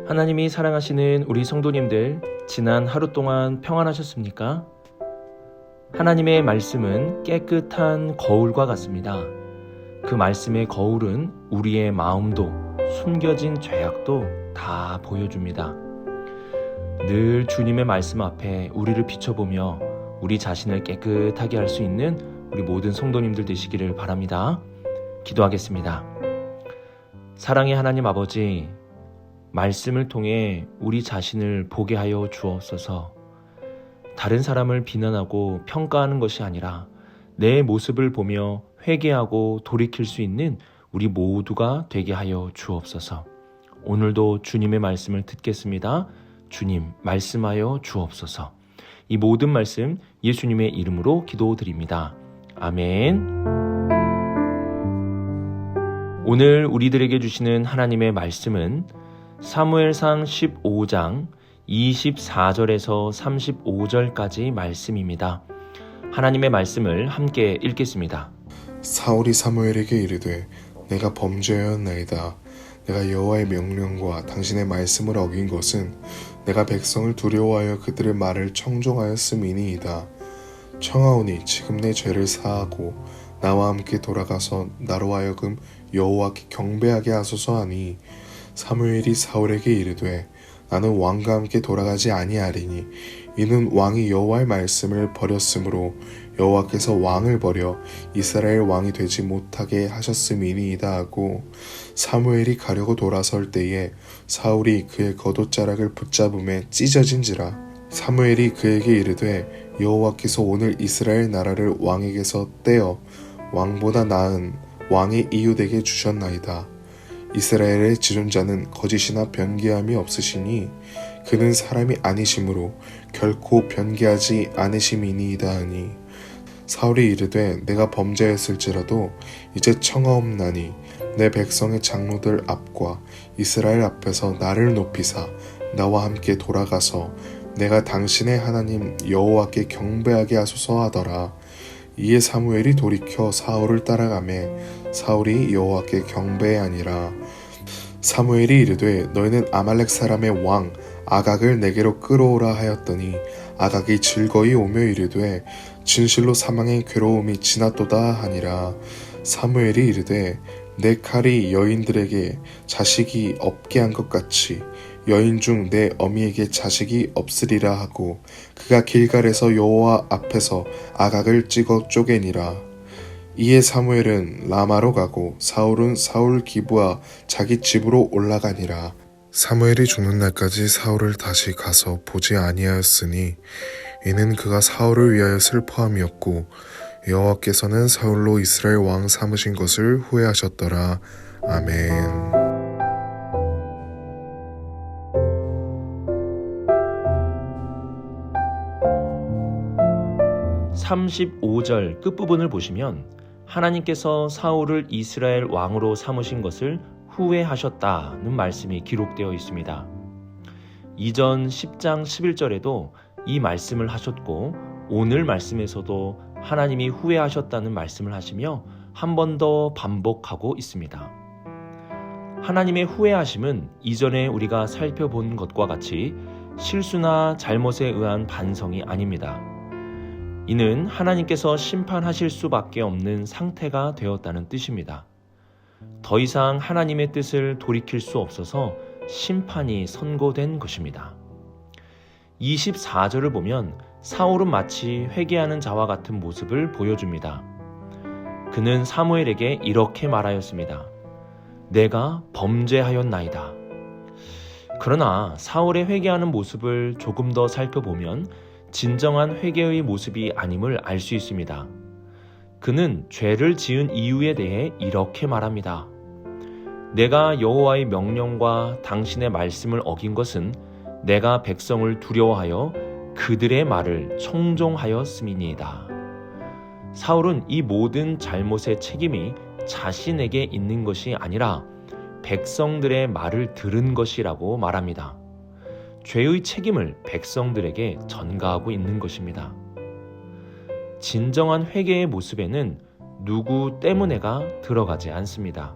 하나님이 사랑하시는 우리 성도님들, 지난 하루 동안 평안하셨습니까? 하나님의 말씀은 깨끗한 거울과 같습니다. 그 말씀의 거울은 우리의 마음도 숨겨진 죄악도 다 보여줍니다. 늘 주님의 말씀 앞에 우리를 비춰보며 우리 자신을 깨끗하게 할 수 있는 우리 모든 성도님들 되시기를 바랍니다. 기도하겠습니다. 사랑의 하나님 아버지, 말씀을 통해 우리 자신을 보게 하여 주옵소서. 다른 사람을 비난하고 평가하는 것이 아니라 내 모습을 보며 회개하고 돌이킬 수 있는 우리 모두가 되게 하여 주옵소서. 오늘도 주님의 말씀을 듣겠습니다. 주님, 말씀하여 주옵소서. 이 모든 말씀 예수님의 이름으로 기도드립니다. 아멘. 오늘 우리들에게 주시는 하나님의 말씀은 사무엘상 15장 24절에서 35절까지 말씀입니다. 하나님의 말씀을 함께 읽겠습니다. 사울이 사무엘에게 이르되 내가 범죄하였나이다. 내가 여호와의 명령과 당신의 말씀을 어긴 것은 내가 백성을 두려워하여 그들의 말을 청종하였음이니이다. 청하오니 지금 내 죄를 사하고 나와 함께 돌아가서 나로 하여금 여호와께 경배하게 하소서 하니, 사무엘이 사울에게 이르되 나는 왕과 함께 돌아가지 아니하리니 이는 왕이 여호와의 말씀을 버렸으므로 여호와께서 왕을 버려 이스라엘 왕이 되지 못하게 하셨음이니이다 하고, 사무엘이 가려고 돌아설 때에 사울이 그의 겉옷자락을 붙잡음에 찢어진지라. 사무엘이 그에게 이르되 여호와께서 오늘 이스라엘 나라를 왕에게서 떼어 왕보다 나은 왕의 이웃에게 주셨나이다. 이스라엘의 지존자는 거짓이나 변개함이 없으시니 그는 사람이 아니시므로 결코 변개하지 않으심이니이다 하니, 사울이 이르되 내가 범죄했을지라도 이제 청하옵나니 내 백성의 장로들 앞과 이스라엘 앞에서 나를 높이사 나와 함께 돌아가서 내가 당신의 하나님 여호와께 경배하게 하소서 하더라. 이에 사무엘이 돌이켜 사울을 따라가매 사울이 여호와께 경배하니라. 사무엘이 이르되 너희는 아말렉 사람의 왕 아각을 내게로 끌어오라 하였더니 아각이 즐거이 오며 이르되 진실로 사망의 괴로움이 지났도다 하니라. 사무엘이 이르되 내 칼이 여인들에게 자식이 없게 한 것 같이 여인 중 내 어미에게 자식이 없으리라 하고, 그가 길갈에서 여호와 앞에서 아각을 찍어 쪼개니라. 이에 사무엘은 라마로 가고 사울은 사울 기브와 자기 집으로 올라가니라. 사무엘이 죽는 날까지 사울을 다시 가서 보지 아니하였으니 이는 그가 사울을 위하여 슬퍼함이었고 여호와께서는 사울로 이스라엘 왕 삼으신 것을 후회하셨더라. 아멘. 35절 끝부분을 보시면 하나님께서 사울을 이스라엘 왕으로 삼으신 것을 후회하셨다는 말씀이 기록되어 있습니다. 이전 10장 11절에도 이 말씀을 하셨고, 오늘 말씀에서도 하나님이 후회하셨다는 말씀을 하시며 한 번 더 반복하고 있습니다. 하나님의 후회하심은 이전에 우리가 살펴본 것과 같이 실수나 잘못에 의한 반성이 아닙니다. 이는 하나님께서 심판하실 수밖에 없는 상태가 되었다는 뜻입니다. 더 이상 하나님의 뜻을 돌이킬 수 없어서 심판이 선고된 것입니다. 24절을 보면 사울은 마치 회개하는 자와 같은 모습을 보여줍니다. 그는 사무엘에게 이렇게 말하였습니다. 내가 범죄하였나이다. 그러나 사울의 회개하는 모습을 조금 더 살펴보면 진정한 회개의 모습이 아님을 알 수 있습니다. 그는 죄를 지은 이유에 대해 이렇게 말합니다. 내가 여호와의 명령과 당신의 말씀을 어긴 것은 내가 백성을 두려워하여 그들의 말을 청종하였음이니이다. 사울은 이 모든 잘못의 책임이 자신에게 있는 것이 아니라 백성들의 말을 들은 것이라고 말합니다. 죄의 책임을 백성들에게 전가하고 있는 것입니다. 진정한 회개의 모습에는 누구 때문에가 들어가지 않습니다.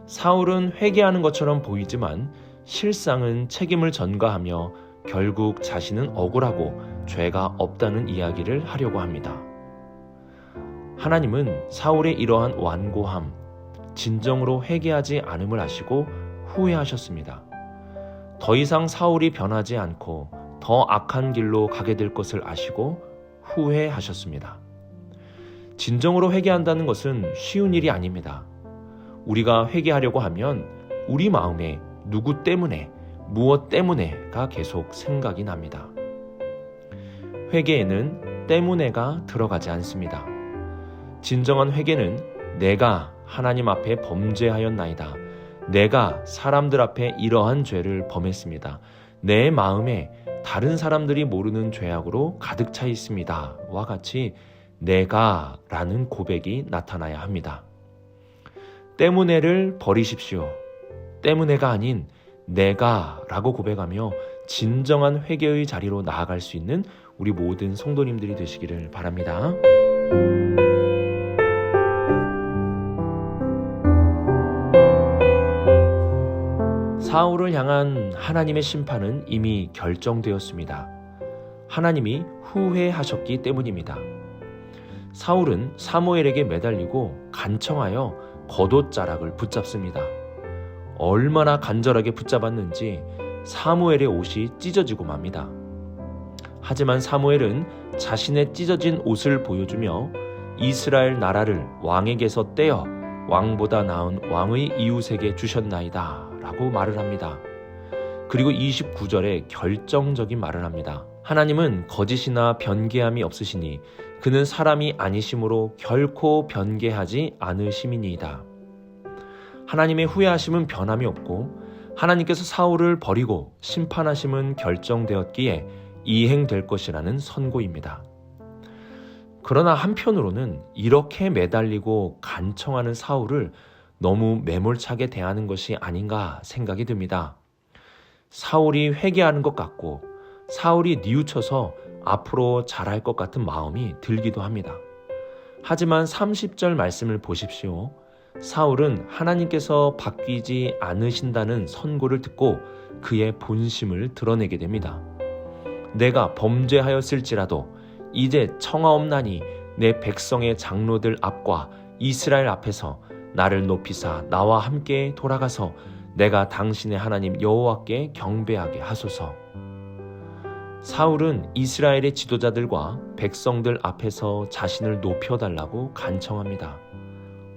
사울은 회개하는 것처럼 보이지만 실상은 책임을 전가하며 결국 자신은 억울하고 죄가 없다는 이야기를 하려고 합니다. 하나님은 사울의 이러한 완고함, 진정으로 회개하지 않음을 아시고 후회하셨습니다. 더 이상 사울이 변하지 않고 더 악한 길로 가게 될 것을 아시고 후회하셨습니다. 진정으로 회개한다는 것은 쉬운 일이 아닙니다. 우리가 회개하려고 하면 우리 마음에 누구 때문에, 무엇 때문에가 계속 생각이 납니다. 회개에는 때문에가 들어가지 않습니다. 진정한 회개는 내가 하나님 앞에 범죄하였나이다. 내가 사람들 앞에 이러한 죄를 범했습니다. 내 마음에 다른 사람들이 모르는 죄악으로 가득 차 있습니다. 와 같이 내가 라는 고백이 나타나야 합니다. 때문에를 버리십시오. 때문에가 아닌 내가 라고 고백하며 진정한 회개의 자리로 나아갈 수 있는 우리 모든 성도님들이 되시기를 바랍니다. 사울을 향한 하나님의 심판은 이미 결정되었습니다. 하나님이 후회하셨기 때문입니다. 사울은 사무엘에게 매달리고 간청하여 겉옷자락을 붙잡습니다. 얼마나 간절하게 붙잡았는지 사무엘의 옷이 찢어지고 맙니다. 하지만 사무엘은 자신의 찢어진 옷을 보여주며 이스라엘 나라를 왕에게서 떼어 왕보다 나은 왕의 이웃에게 주셨나이다 라고 말을 합니다. 그리고 29절에 결정적인 말을 합니다. 하나님은 거짓이나 변개함이 없으시니 그는 사람이 아니심으로 결코 변개하지 않으심이니이다. 하나님의 후회하심은 변함이 없고 하나님께서 사울을 버리고 심판하심은 결정되었기에 이행될 것이라는 선고입니다. 그러나 한편으로는 이렇게 매달리고 간청하는 사울을 너무 매몰차게 대하는 것이 아닌가 생각이 듭니다. 사울이 회개하는 것 같고 사울이 뉘우쳐서 앞으로 잘할 것 같은 마음이 들기도 합니다. 하지만 30절 말씀을 보십시오. 사울은 하나님께서 바뀌지 않으신다는 선고를 듣고 그의 본심을 드러내게 됩니다. 내가 범죄하였을지라도 이제 청하옵나니 내 백성의 장로들 앞과 이스라엘 앞에서 나를 높이사 나와 함께 돌아가서 내가 당신의 하나님 여호와께 경배하게 하소서. 사울은 이스라엘의 지도자들과 백성들 앞에서 자신을 높여달라고 간청합니다.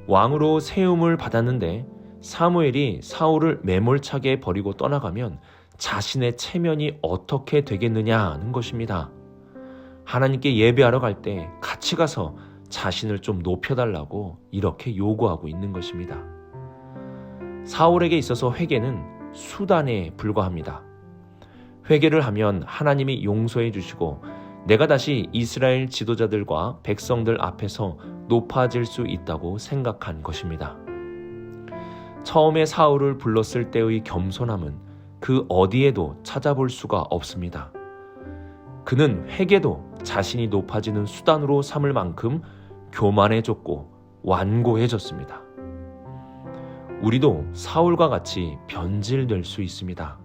왕으로 세움을 받았는데 사무엘이 사울을 매몰차게 버리고 떠나가면 자신의 체면이 어떻게 되겠느냐는 것입니다. 하나님께 예배하러 갈 때 같이 가서 자신을 좀 높여달라고 이렇게 요구하고 있는 것입니다. 사울에게 있어서 회개는 수단에 불과합니다. 회개를 하면 하나님이 용서해 주시고 내가 다시 이스라엘 지도자들과 백성들 앞에서 높아질 수 있다고 생각한 것입니다. 처음에 사울을 불렀을 때의 겸손함은 그 어디에도 찾아볼 수가 없습니다. 그는 회개도 자신이 높아지는 수단으로 삼을 만큼 교만해졌고 완고해졌습니다. 우리도 사울과 같이 변질될 수 있습니다.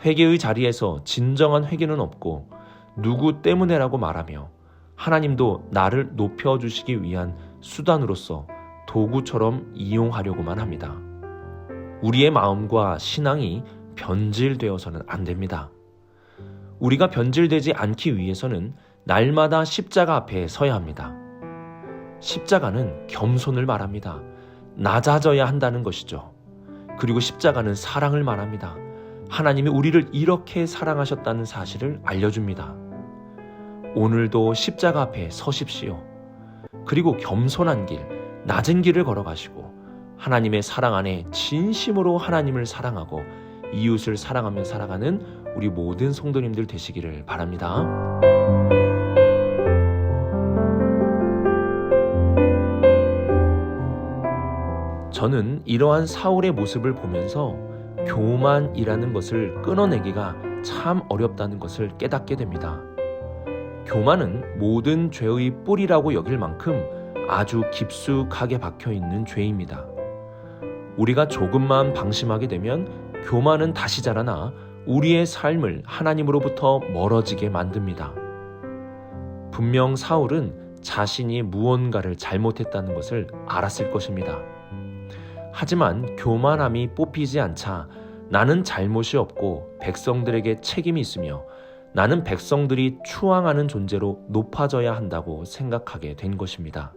회개의 자리에서 진정한 회개는 없고 누구 때문에라고 말하며 하나님도 나를 높여주시기 위한 수단으로서 도구처럼 이용하려고만 합니다. 우리의 마음과 신앙이 변질되어서는 안 됩니다. 우리가 변질되지 않기 위해서는 날마다 십자가 앞에 서야 합니다. 십자가는 겸손을 말합니다. 낮아져야 한다는 것이죠. 그리고 십자가는 사랑을 말합니다. 하나님이 우리를 이렇게 사랑하셨다는 사실을 알려줍니다. 오늘도 십자가 앞에 서십시오. 그리고 겸손한 길, 낮은 길을 걸어가시고 하나님의 사랑 안에 진심으로 하나님을 사랑하고 이웃을 사랑하며 살아가는 우리 모든 성도님들 되시기를 바랍니다. 저는 이러한 사울의 모습을 보면서 교만이라는 것을 끊어내기가 참 어렵다는 것을 깨닫게 됩니다. 교만은 모든 죄의 뿌리라고 여길 만큼 아주 깊숙하게 박혀있는 죄입니다. 우리가 조금만 방심하게 되면 교만은 다시 자라나 우리의 삶을 하나님으로부터 멀어지게 만듭니다. 분명 사울은 자신이 무언가를 잘못했다는 것을 알았을 것입니다. 하지만 교만함이 뽑히지 않자 나는 잘못이 없고 백성들에게 책임이 있으며 나는 백성들이 추앙하는 존재로 높아져야 한다고 생각하게 된 것입니다.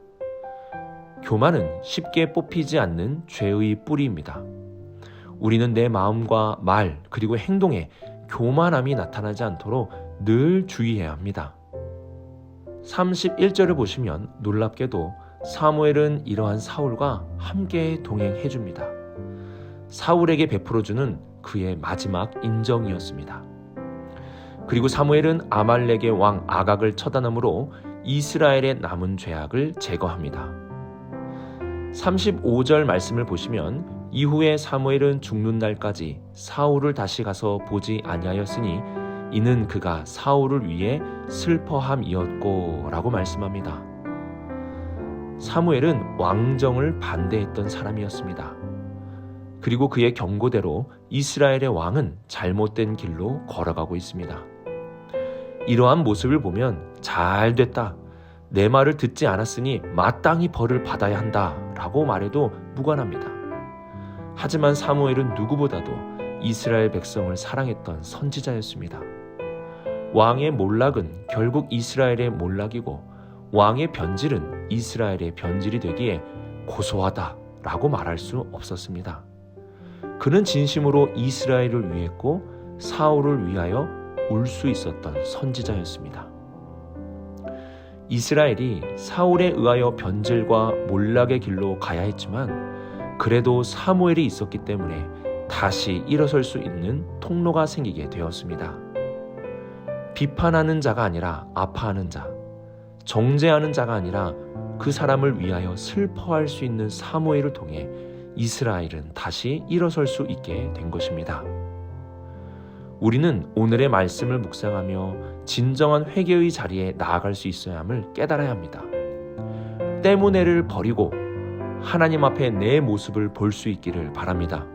교만은 쉽게 뽑히지 않는 죄의 뿌리입니다. 우리는 내 마음과 말 그리고 행동에 교만함이 나타나지 않도록 늘 주의해야 합니다. 31절을 보시면 놀랍게도 사무엘은 이러한 사울과 함께 동행해 줍니다. 사울에게 베풀어주는 그의 마지막 인정이었습니다. 그리고 사무엘은 아말렉의 왕 아각을 처단함으로 이스라엘의 남은 죄악을 제거합니다. 35절 말씀을 보시면 이후에 사무엘은 죽는 날까지 사울을 다시 가서 보지 아니하였으니 이는 그가 사울을 위해 슬퍼함이었고 라고 말씀합니다. 사무엘은 왕정을 반대했던 사람이었습니다. 그리고 그의 경고대로 이스라엘의 왕은 잘못된 길로 걸어가고 있습니다. 이러한 모습을 보면 잘 됐다, 내 말을 듣지 않았으니 마땅히 벌을 받아야 한다 라고 말해도 무관합니다. 하지만 사무엘은 누구보다도 이스라엘 백성을 사랑했던 선지자였습니다. 왕의 몰락은 결국 이스라엘의 몰락이고 왕의 변질은 이스라엘의 변질이 되기에 고소하다 라고 말할 수 없었습니다. 그는 진심으로 이스라엘을 위했고 사울을 위하여 울 수 있었던 선지자였습니다. 이스라엘이 사울에 의하여 변질과 몰락의 길로 가야 했지만 그래도 사무엘이 있었기 때문에 다시 일어설 수 있는 통로가 생기게 되었습니다. 비판하는 자가 아니라 아파하는 자, 정죄하는 자가 아니라 그 사람을 위하여 슬퍼할 수 있는 사무엘을 통해 이스라엘은 다시 일어설 수 있게 된 것입니다. 우리는 오늘의 말씀을 묵상하며 진정한 회개의 자리에 나아갈 수 있어야 함을 깨달아야 합니다. 때문에를 버리고 하나님 앞에 내 모습을 볼 수 있기를 바랍니다.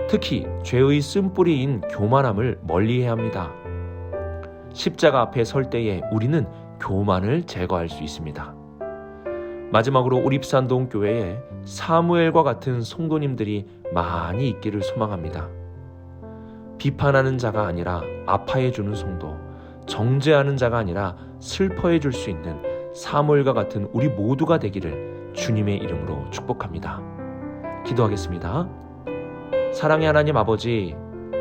특히 죄의 쓴뿌리인 교만함을 멀리해야 합니다. 십자가 앞에 설 때에 우리는 교만을 제거할 수 있습니다. 마지막으로 우립산동 교회에 사무엘과 같은 성도님들이 많이 있기를 소망합니다. 비판하는 자가 아니라 아파해주는 성도, 정죄하는 자가 아니라 슬퍼해줄 수 있는 사무엘과 같은 우리 모두가 되기를 주님의 이름으로 축복합니다. 기도하겠습니다. 사랑의 하나님 아버지,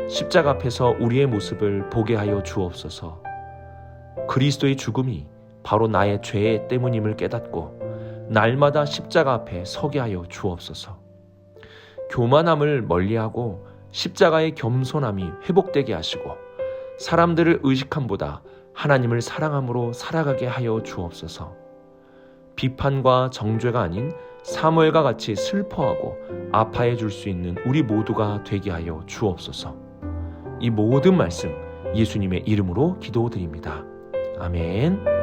십자가 앞에서 우리의 모습을 보게 하여 주옵소서. 그리스도의 죽음이 바로 나의 죄 때문임을 깨닫고 날마다 십자가 앞에 서게 하여 주옵소서. 교만함을 멀리하고 십자가의 겸손함이 회복되게 하시고 사람들을 의식함보다 하나님을 사랑함으로 살아가게 하여 주옵소서. 비판과 정죄가 아닌 사무엘과 같이 슬퍼하고 아파해 줄 수 있는 우리 모두가 되게 하여 주옵소서. 이 모든 말씀 예수님의 이름으로 기도드립니다. 아멘.